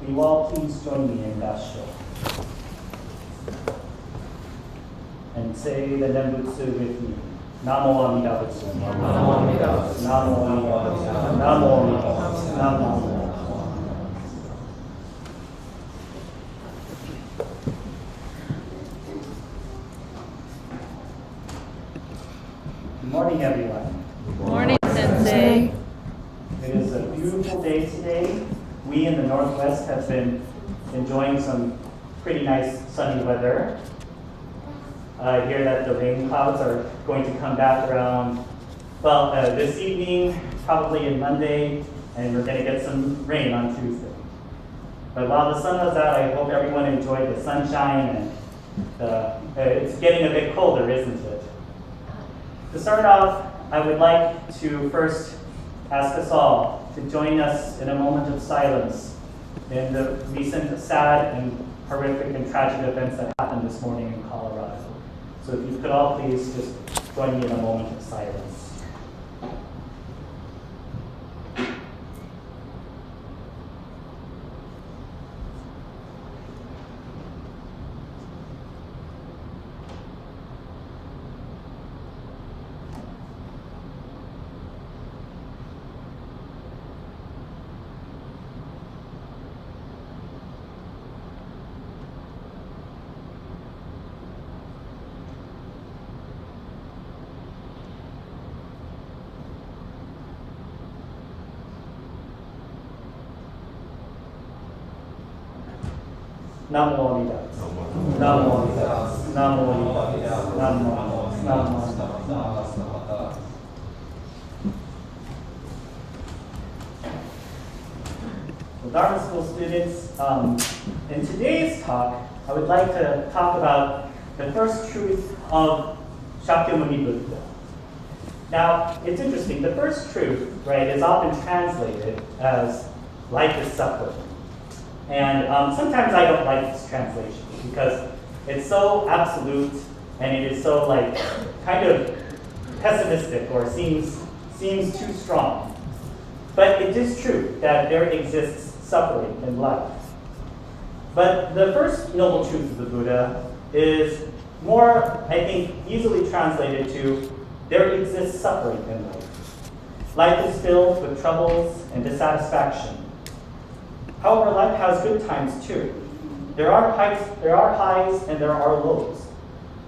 Will you all please join me in Gassho? And say the Nembutsu with me. Namo Amida Butsu. Namo Amida Butsu. Namo Amida Butsu. Namo Amida Butsu. Namo Amida Butsu. Good morning, everyone. Good morning, Sensei. It is a beautiful day today. We in the Northwest have been enjoying some pretty nice sunny weather. I hear that the rain clouds are going to come back around, this evening, probably on Monday, and we're going to get some rain on Tuesday. But while the sun was out, I hope everyone enjoyed the sunshine, and it's getting a bit colder, isn't it? To start off, I would like to first ask us all to join us in a moment of silence in the recent sad and horrific and tragic events that happened this morning in Colorado. So if you could all please just join me in a moment of silence. Namo Amida Butsu. Namo Amida Butsu. Namo Amida Butsu. Namo Amida Butsu. Well, Dharma School students, in today's talk, I would like to talk about the first truth of Shakyamuni Buddha. Now, it's interesting. The first truth, right, is often translated as life is suffering. And sometimes I don't like this translation because it's so absolute and it is so kind of pessimistic or seems too strong. But it is true that there exists suffering in life. But the first noble truth of the Buddha is more, I think, easily translated to there exists suffering in life. Life is filled with troubles and dissatisfaction. However, life has good times too. There are highs and there are lows.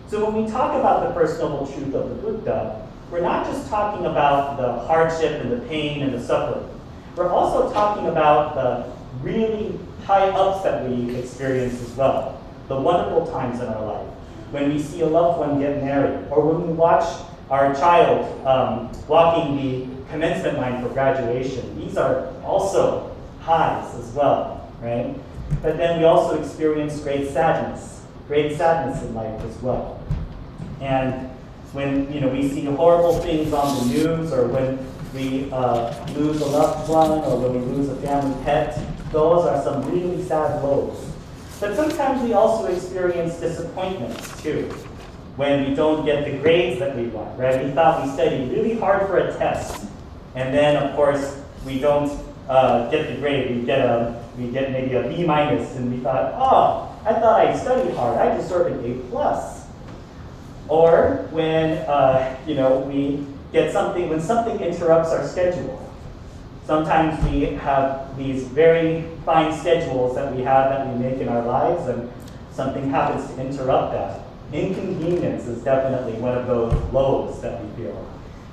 So when we talk about the first noble truth of the Buddha, we're not just talking about the hardship and the pain and the suffering. We're also talking about the really high ups that we experience as well. The wonderful times in our life. When we see a loved one get married, or when we watch our child walking the commencement line for graduation. These are also highs as well, right? But then we also experience great sadness in life as well. And when we see horrible things on the news, or when we lose a loved one, or when we lose a family pet, those are some really sad lows. But sometimes we also experience disappointments too, when we don't get the grades that we want, right? We thought we studied really hard for a test, and then of course we don't get the grade. We get maybe a B minus, and we thought, oh, I thought I studied hard. I deserve an A plus. Or when we get something, when something interrupts our schedule. Sometimes we have these very fine schedules that we make in our lives, and something happens to interrupt that. Inconvenience is definitely one of those lows that we feel.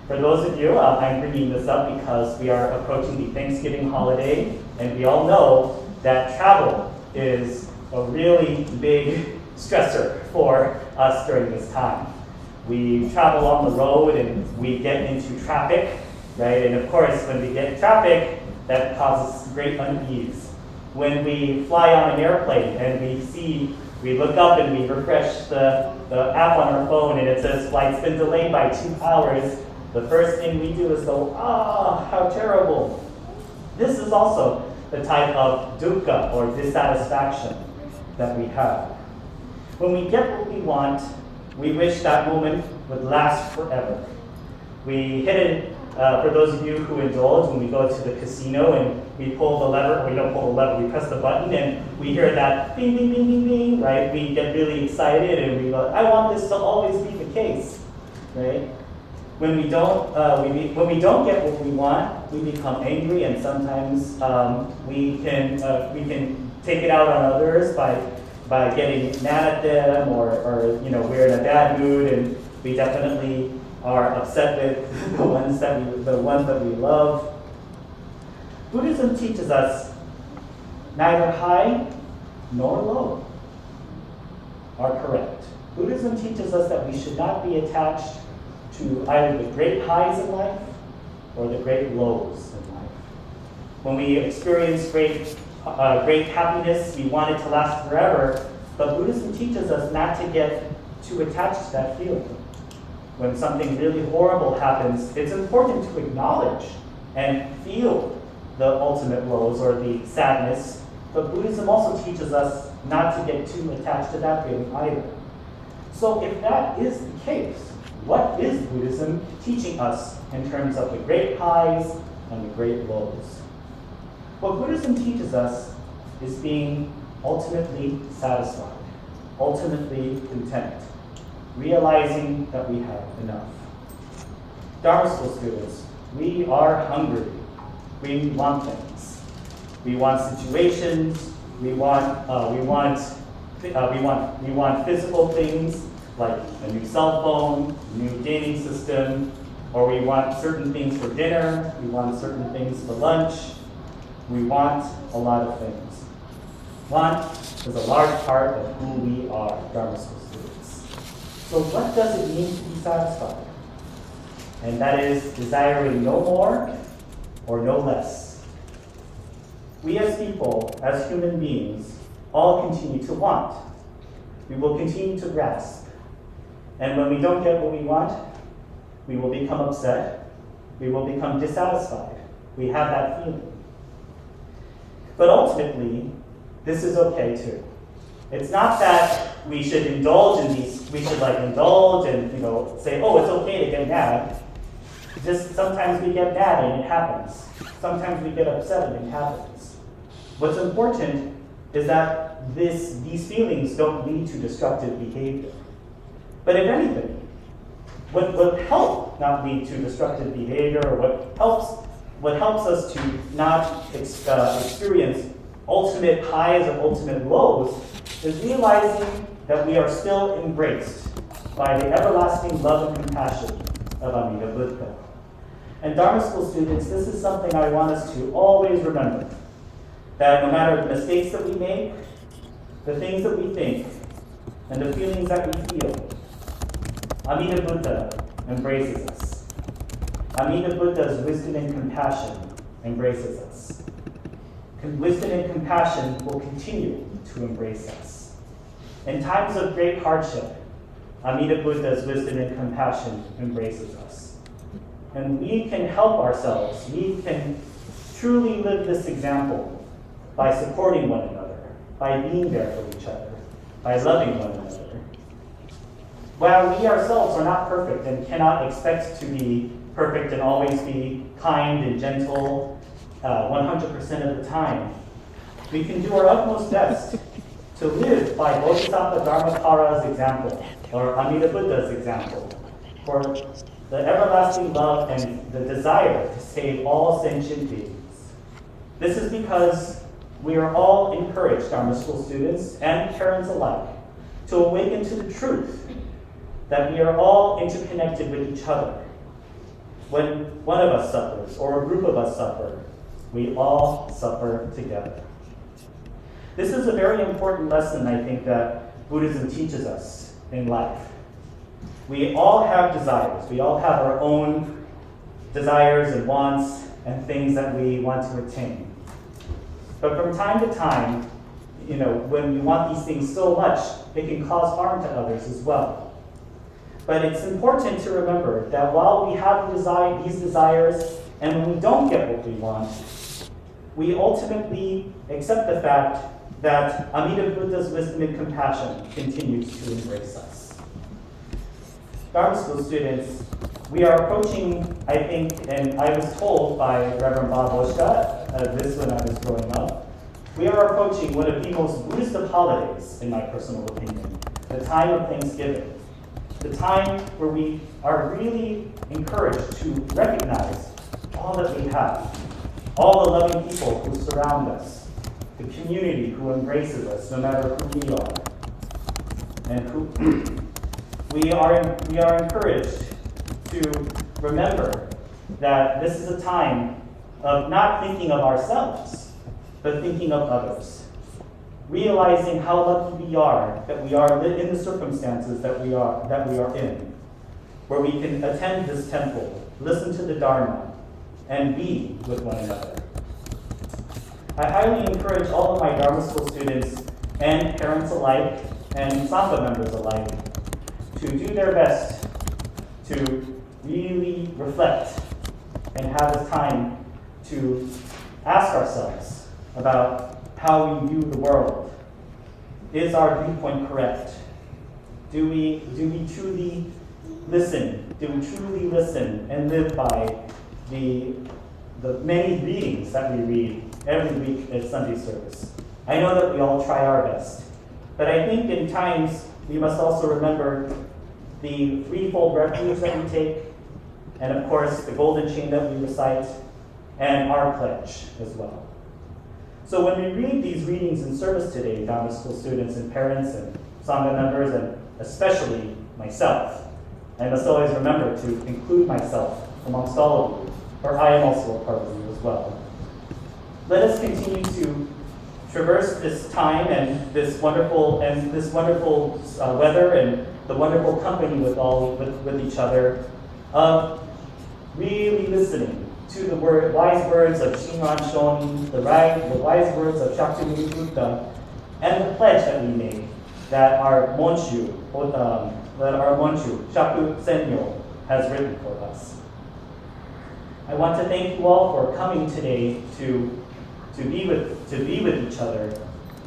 For those of you, I'm bringing this up because we are approaching the Thanksgiving holiday, and we all know that travel is a really big stressor for us during this time. We travel on the road and we get into traffic, right? And of course, when we get traffic, that causes great unease. When we fly on an airplane and we look up and we refresh the app on our phone and it says flight's been delayed by 2 hours, the first thing we do is go, how terrible. This is also the type of dukkha, or dissatisfaction, that we have. When we get what we want, we wish that moment would last forever. We hit for those of you who indulge, when we go to the casino and we pull the lever, we don't pull the lever, we press the button and we hear that bing, bing, bing, bing, bing, right? We get really excited and we go, I want this to always be the case, right? When we don't get what we want, we become angry, and sometimes we can take it out on others by getting mad at them, or we're in a bad mood, and we definitely are upset with the ones that we love. Buddhism teaches us neither high nor low are correct. Buddhism teaches us that we should not be attached to either the great highs in life or the great lows in life. When we experience great happiness, we want it to last forever, but Buddhism teaches us not to get too attached to that feeling. When something really horrible happens, it's important to acknowledge and feel the ultimate lows or the sadness, but Buddhism also teaches us not to get too attached to that feeling either. So if that is the case, what is Buddhism teaching us in terms of the great highs and the great lows? What Buddhism teaches us is being ultimately satisfied, ultimately content, realizing that we have enough. Dharma school students, we are hungry. We want things. We want situations. We want physical things like a new cell phone, new gaming system, or we want certain things for dinner. We want certain things for lunch. We want a lot of things. Want is a large part of who we are, Dharma school students. So what does it mean to be satisfied? And that is desiring no more or no less. We as people, as human beings, all continue to want. We will continue to grasp. And when we don't get what we want, we will become upset. We will become dissatisfied. We have that feeling. But ultimately, this is okay too. It's not that we should indulge in these, we should indulge and say, oh, it's okay to get mad. Just sometimes we get mad and it happens. Sometimes we get upset and it happens. What's important is that these feelings don't lead to destructive behavior. But if anything, what help not lead to destructive behavior, or what helps us to not experience ultimate highs or ultimate lows, is realizing that we are still embraced by the everlasting love and compassion of Amida Buddha. And Dharma school students, this is something I want us to always remember, that no matter the mistakes that we make, the things that we think, and the feelings that we feel, Amida Buddha embraces us. Amida Buddha's wisdom and compassion embraces us. Wisdom and compassion will continue to embrace us. In times of great hardship, Amida Buddha's wisdom and compassion embraces us. And we can help ourselves. We can truly live this example by supporting one another, by being there for each other, by loving one another. While we ourselves are not perfect and cannot expect to be perfect and always be kind and gentle 100% of the time, we can do our utmost best to live by Bodhisattva Dharmapara's example, or Amida Buddha's example, for the everlasting love and the desire to save all sentient beings. This is because we are all encouraged, Dharma school students and parents alike, to awaken to the truth that we are all interconnected with each other. When one of us suffers or a group of us suffer, we all suffer together. This is a very important lesson, I think, that Buddhism teaches us in life. We all have desires. We all have our own desires and wants and things that we want to attain. But from time to time, when we want these things so much, it can cause harm to others as well. But it's important to remember that while we have these desires, and when we don't get what we want, we ultimately accept the fact that Amida Buddha's wisdom and compassion continues to embrace us. Dharma school students, We are approaching, I think, and I was told by Reverend Bob Oshka, this when I was growing up, we are approaching one of the most Buddhist of holidays, in my personal opinion, the time of Thanksgiving. The time where we are really encouraged to recognize all that we have, all the loving people who surround us, the community who embraces us no matter who we are, and who we are encouraged to remember that this is a time of not thinking of ourselves, but thinking of others. Realizing how lucky we are that we are in the circumstances that we are in, where we can attend this temple, listen to the Dharma, and be with one another. I highly encourage all of my Dharma school students and parents alike and Sangha members alike to do their best to really reflect and have this time to ask ourselves about how we view the world. Is our viewpoint correct? Do we truly listen? Do we truly listen and live by the many readings that we read every week at Sunday service? I know that we all try our best, but I think in times we must also remember the threefold refuge that we take, and of course the golden chain that we recite, and our pledge as well. So when we read these readings in service today, Dharma school students and parents and Sangha members, and especially myself, I must always remember to include myself amongst all of you, for I am also a part of you as well. Let us continue to traverse this time and this wonderful weather and the wonderful company with each other, of really listening to the wise words of Shinran Shoni, the wise words of Shakyamuni Buddha, and the pledge that we made that our Monshu, Shaku Senyo, has written for us. I want to thank you all for coming today to be with each other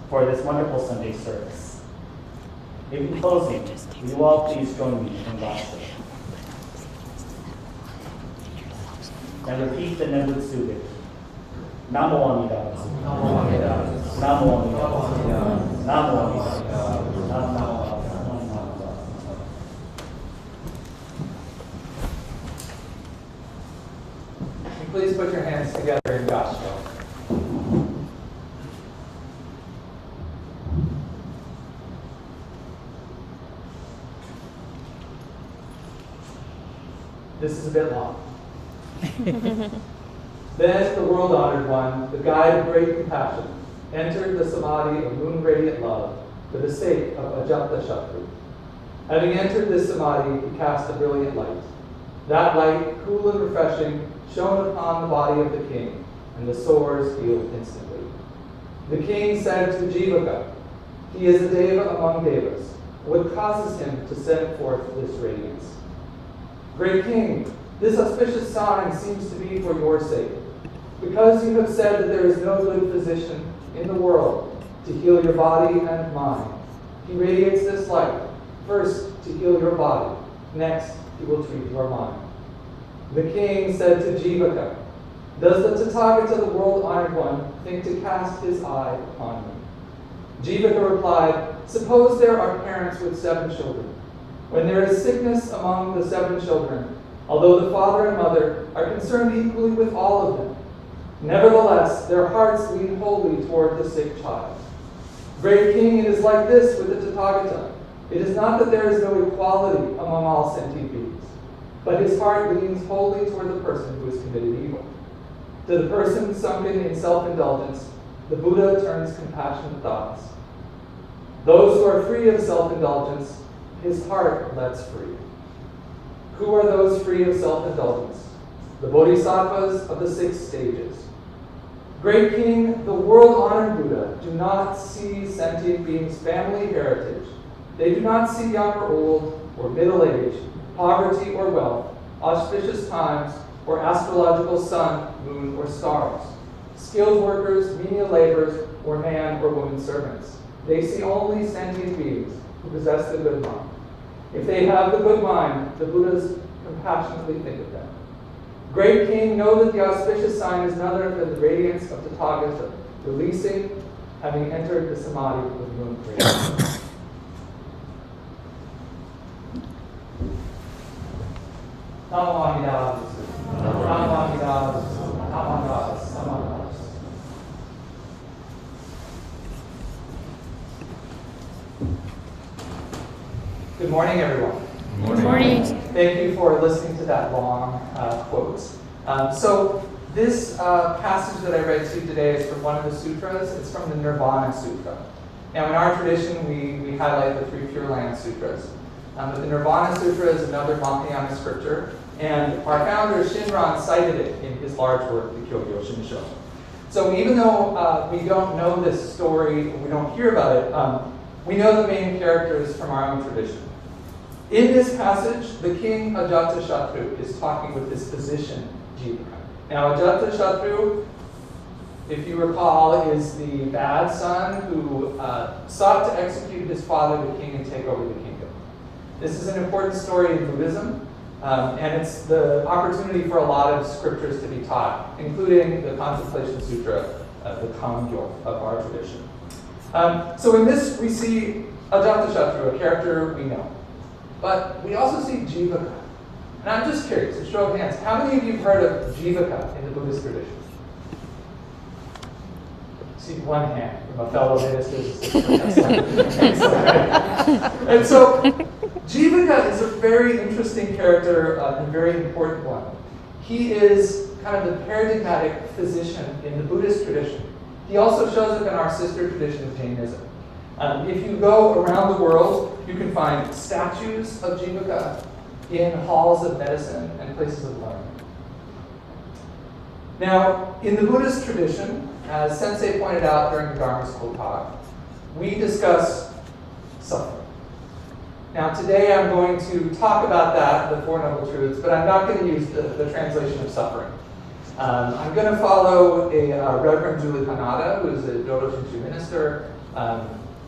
for this wonderful Sunday service. In closing, will you all please join me in God's name? And repeat the Nembutsu. Namo Amida Butsu. Namo Amida Butsu. Namo Amida Butsu. Namo Amida Butsu. Namo Please put your hands together in gospel. This is a bit long. Then the world-honored one, the guide of great compassion, entered the samadhi of moon-radiant love for the sake of Ajanta Shakti. Having entered this samadhi, he cast a brilliant light. That light, cool and refreshing, shone upon the body of the king, and the sores healed instantly. The king said to Jivaka, "He is a deva among devas. What causes him to send forth this radiance?" "Great king, this auspicious sign seems to be for your sake. Because you have said that there is no good physician in the world to heal your body and mind, he radiates this light, first to heal your body, next he will treat your mind." The king said to Jivaka, "Does the Tathagata, the world-honored one, think to cast his eye upon me?" Jivaka replied, "Suppose there are parents with 7 children. When there is sickness among the 7 children, although the father and mother are concerned equally with all of them, nevertheless their hearts lean wholly toward the sick child. Great king, it is like this with the Tathagata. It is not that there is no equality among all sentient beings, but his heart leans wholly toward the person who has committed evil. To the person sunken in self-indulgence, the Buddha turns compassionate thoughts. Those who are free of self-indulgence, his heart lets free. Who are those free of self-indulgence? The bodhisattvas of the 6 stages. Great king, the world-honored Buddha do not see sentient beings' family heritage. They do not see young or old, or middle age, poverty or wealth, auspicious times, or astrological sun, moon, or stars, skilled workers, menial laborers, or man or woman servants. They see only sentient beings who possess the good mind. If they have the good mind, the Buddha's compassionately think of them. Great King, know that the auspicious sign is none other than the radiance of Tathagata, releasing, having entered the samadhi of moon creation. Good morning, everyone. Good morning. Thank you for listening to that long quote. So this passage that I read to you today is from one of the sutras. It's from the Nirvana Sutra. Now, in our tradition, we highlight the three Pure Land Sutras. But the Nirvana Sutra is another Mahayana scripture, and our founder Shinran cited it in his large work, the Kyogyo Shinsho. So even though we don't know this story, we don't hear about it, we know the main characters from our own tradition. In this passage, the king Ajatashatru is talking with his physician, Jivaka. Now, Ajatashatru, if you recall, is the bad son who sought to execute his father, the king, and take over the kingdom. This is an important story in Buddhism, and it's the opportunity for a lot of scriptures to be taught, including the Contemplation Sutra, the Kangyo of our tradition. So in this, we see Ajatashatru, a character we know. But we also see Jivaka. And I'm just curious, a show of hands, how many of you have heard of Jivaka in the Buddhist tradition? I see one hand from a fellow minister. And so, Jivaka is a very interesting character and very important one. He is kind of the paradigmatic physician in the Buddhist tradition. He also shows up in our sister tradition of Jainism. If you go around the world, you can find statues of Jivaka in halls of medicine and places of learning. Now, in the Buddhist tradition, as Sensei pointed out during the Dharma school talk, we discuss suffering. Now, today I'm going to talk about that, the Four Noble Truths, but I'm not going to use the translation of suffering. I'm going to follow a Reverend Julie Kanada, who is a Dodo Shinchu minister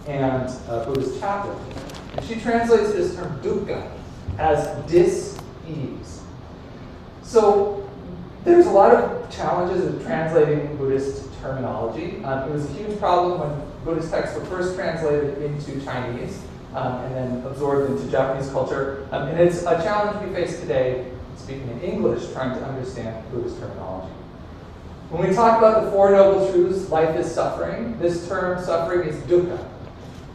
and a Buddhist chaplain. And she translates this term dukkha as dis-ease. So there's a lot of challenges in translating Buddhist terminology. It was a huge problem when Buddhist texts were first translated into Chinese and then absorbed into Japanese culture. And it's a challenge we face today, speaking in English, trying to understand Buddhist terminology. When we talk about the Four Noble Truths, life is suffering, this term suffering is dukkha.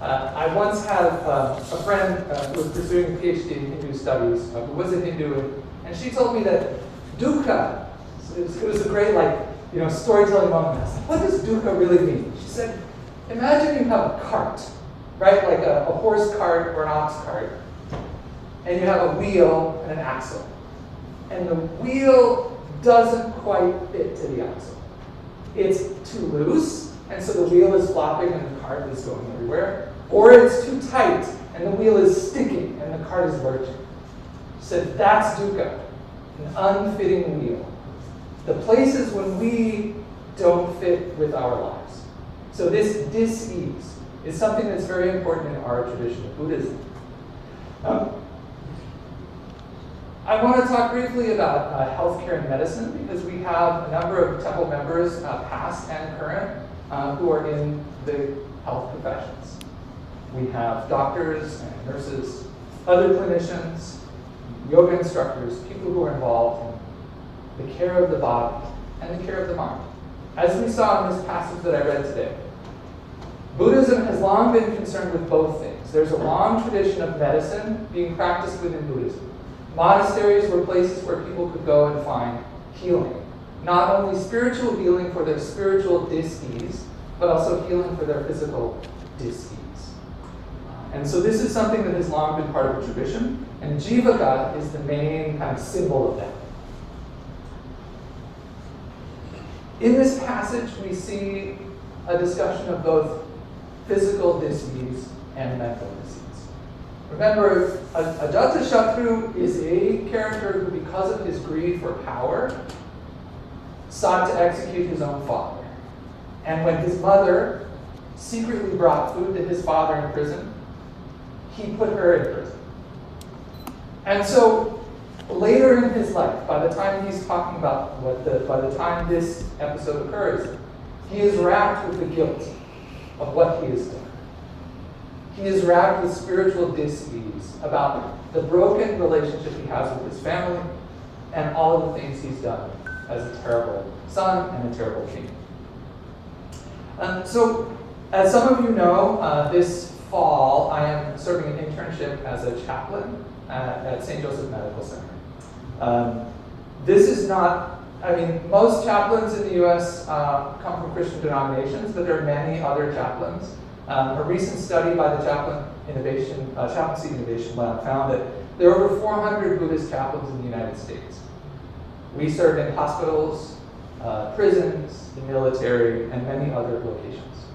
I once had a friend who was pursuing a PhD in Hindu studies, who was a Hindu, and she told me that dukkha, so it was a great storytelling moment. I was like, what does dukkha really mean? She said, imagine you have a cart, right? Like a horse cart or an ox cart, and you have a wheel and an axle. And the wheel doesn't quite fit to the axle. It's too loose, and so the wheel is flopping and the cart is going everywhere. Or it's too tight, and the wheel is sticking and the cart is lurching. She said, that's dukkha, an unfitting wheel. The places when we don't fit with our lives. So this dis-ease is something that's very important in our tradition of Buddhism. I want to talk briefly about healthcare and medicine because we have a number of temple members, past and current, who are in the health professions. We have doctors and nurses, other clinicians, yoga instructors, people who are involved in the care of the body and the care of the mind. As we saw in this passage that I read today, Buddhism has long been concerned with both things. There's a long tradition of medicine being practiced within Buddhism. Monasteries were places where people could go and find healing. Not only spiritual healing for their spiritual dis-ease, but also healing for their physical dis-ease. And so this is something that has long been part of the tradition, and Jivaka is the main kind of symbol of that. In this passage, we see a discussion of both physical dis-ease and mental dis-ease. Remember, Ajatashatru is a character who, because of his greed for power, sought to execute his own father. And when his mother secretly brought food to his father in prison, he put her in prison. And so Later in his life, by the time he's talking about by the time this episode occurs, he is racked with the guilt of what he has done. He is racked with spiritual dis-ease about the broken relationship he has with his family and all of the things he's done as a terrible son and a terrible king. So, as some of you know, this fall I am serving an internship as a chaplain at St. Joseph Medical Center. This is not, most chaplains in the U.S. Come from Christian denominations, but there are many other chaplains. A recent study by the Chaplaincy Innovation Lab found that there are over 400 Buddhist chaplains in the United States. We serve in hospitals, prisons, the military, and many other locations.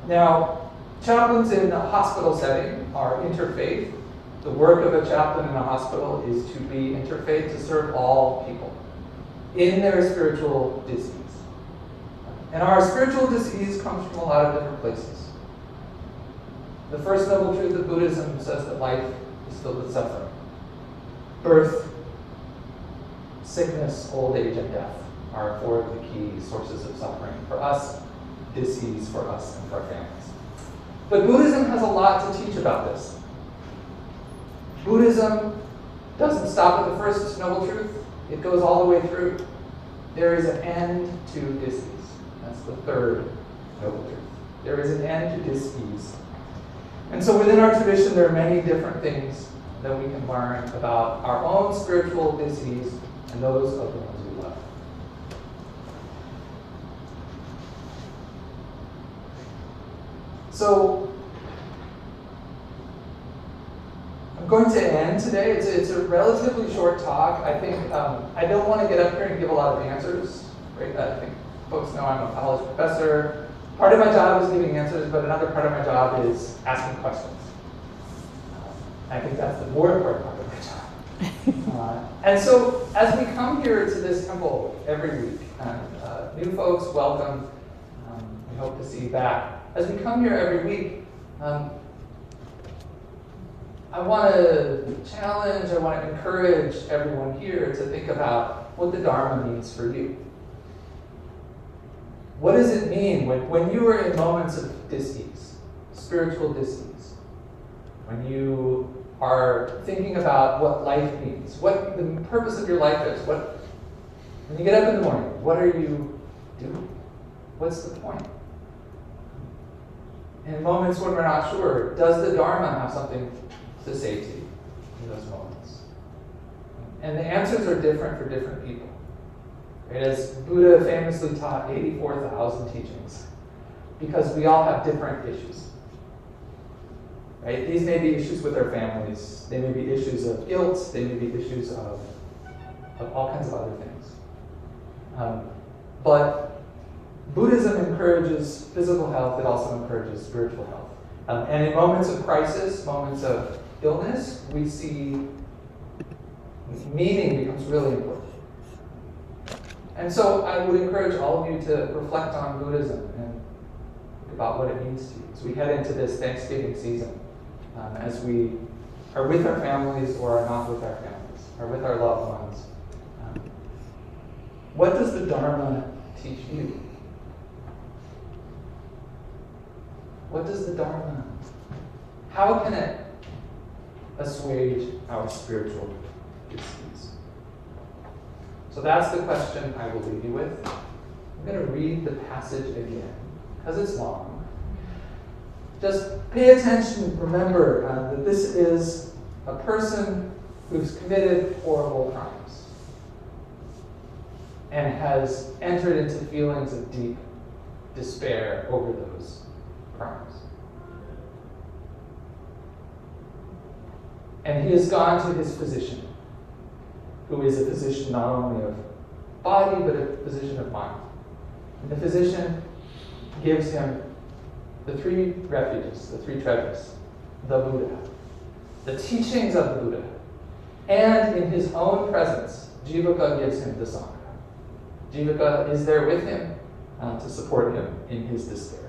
Now, chaplains in a hospital setting are interfaith. The work of a chaplain in a hospital is to be interfaith, to serve all people in their spiritual disease. And our spiritual disease comes from a lot of different places. The first noble truth of Buddhism says that life is filled with suffering. Birth, sickness, old age, and death are four of the key sources of suffering for us, disease for us and for our families. But Buddhism has a lot to teach about this. Buddhism doesn't stop at the first noble truth. It goes all the way through. There is an end to disease. That's the third noble truth. There is an end to dis-ease. And so within our tradition, there are many different things that we can learn about our own spiritual dis-ease and those of the ones we love. So I'm going to end today. It's a relatively short talk. I think I don't want to get up here and give a lot of answers. Right? I think folks know I'm a college professor. Part of my job is giving answers, but another part of my job is asking questions. I think that's the more important part of my job. And so, as we come here to this temple every week, and new folks, welcome. We hope to see you back. As we come here every week, I want to challenge, I want to encourage everyone here to think about what the Dharma means for you. What does it mean when you are in moments of dis-ease, spiritual dis-ease? When you are thinking about what life means, what the purpose of your life is, when you get up in the morning, what are you doing? What's the point? In moments when we're not sure, does the Dharma have something to say to you in those moments? And the answers are different for different people. Right? As Buddha famously taught 84,000 teachings, because we all have different issues. Right? These may be issues with our families. They may be issues of guilt. They may be issues of all kinds of other things. But Buddhism encourages physical health. It also encourages spiritual health. And in moments of crisis, moments of illness, we see meaning becomes really important. And so I would encourage all of you to reflect on Buddhism and think about what it means to you as we head into this Thanksgiving season, as we are with our families or are not with our families, or with our loved ones. What does the Dharma teach you? What does the Dharma? How can it assuage our spiritual disease? So that's the question I will leave you with. I'm going to read the passage again, because it's long. Just pay attention, remember that this is a person who's committed horrible crimes and has entered into feelings of deep despair over those crimes. And he has gone to his physician, who is a physician not only of body, but a physician of mind. And the physician gives him the three refuges, the three treasures, the Buddha, the teachings of the Buddha, and in his own presence, Jivaka gives him the Sangha. Jivaka is there with him to support him in his despair.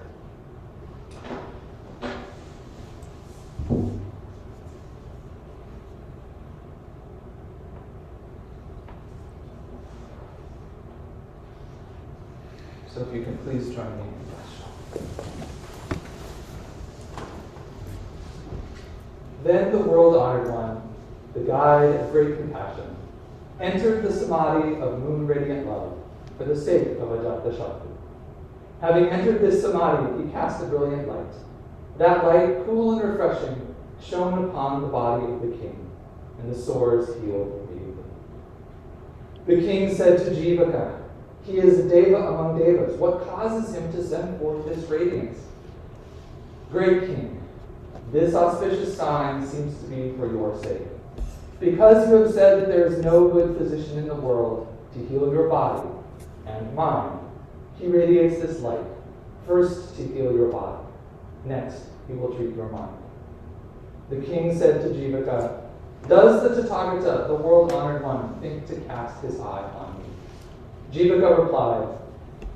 you can please join me in blessing. Then the world-honored one, the guide of great compassion, entered the samadhi of moon-radiant love for the sake of Ajatta Shakti. Having entered this samadhi, he cast a brilliant light. That light, cool and refreshing, shone upon the body of the king, and the sores healed immediately. The king said to Jivaka, "He is a deva among devas. What causes him to send forth this radiance?" "Great king, this auspicious sign seems to be for your sake. Because you have said that there is no good physician in the world to heal your body and mind, he radiates this light, first to heal your body, next he will treat your mind." The king said to Jivaka, "Does the Tathagata, the world-honored one, think to cast his eye on me?" Jivaka replied,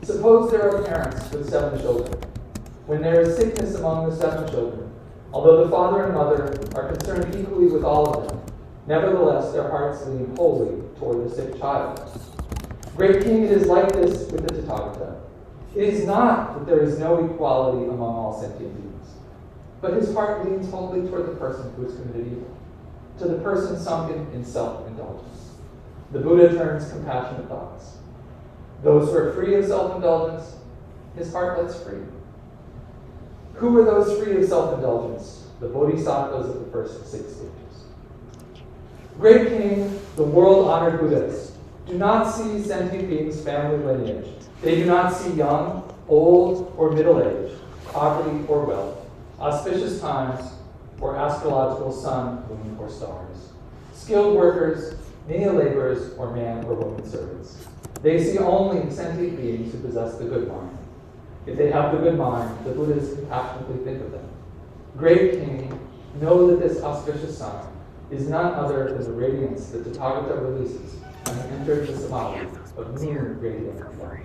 "Suppose there are parents with 7 children. When there is sickness among the 7 children, although the father and mother are concerned equally with all of them, nevertheless their hearts lean wholly toward the sick child. Great king, it is like this with the Tathagata. It is not that there is no equality among all sentient beings, but his heart leans wholly toward the person who has committed evil, to the person sunken in self-indulgence. The Buddha turns compassionate thoughts. Those who are free of self-indulgence, his heart lets free. Who are those free of self-indulgence? The bodhisattvas of the first 6 stages. Great king, the world-honored Buddhas do not see sentient beings' family lineage. They do not see young, old, or middle-aged, poverty or wealth, auspicious times, or astrological sun, moon, or stars, skilled workers, menial laborers, or man or woman servants. They see only sentient beings who possess the good mind. If they have the good mind, the Buddhas compassionately think of them. Great king, know that this auspicious sign is none other than the radiance that Tathagata releases when he enters the samadhi of moon radiant love."